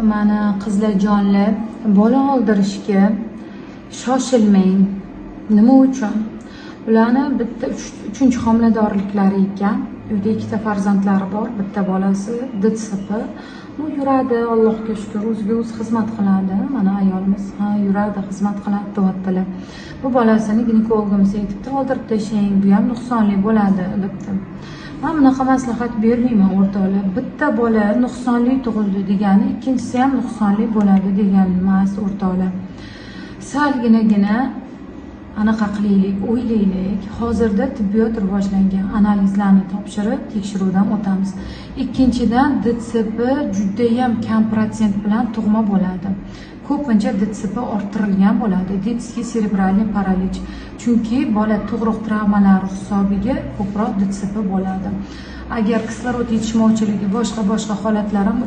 mana qizlarjonlar, bola oldirishga shoshilmang. Nima uchun? Ularni bitta 3-chi homiladorliklari ekan. Uyda 2ta farzandlari bor, bitta bolasi DTSP. Yuradi, Allohga shukr, o'ziga o'zi xizmat qiladi. Mana ayolimiz yuradi, xizmat qiladi, deyaptilar. Bu bolasini ginekologimiz aytibdi, oldirib tashlang, bu ham nuqsonli bo'ladi debdi. Men bunaqa maslahat bermayman o'rtoqlar. Bitta bola nuqsonli tug'ildi degani, ikkinchisi ham nuqsonli bo'ladi degani emas o'rtoqlar. Salginagina anaqa qilaylik, o'ylaylik. Hozirda tibbiyot rivojlangan, analizlarni topshirib, tekshiruvdan o'tamiz. Ikkinchidan, DTSP juda ham kam protsent bilan tug'ma bo'ladi. Ko'pincha DTSP orttirilgan bo'ladi, detskiy serebralniy paralij. Chunki bola tug'ruq travmalari hisobiga ko'proq DTSP bo'ladi. Agar kislorod yetishmovchiligi boshqa holatlar ham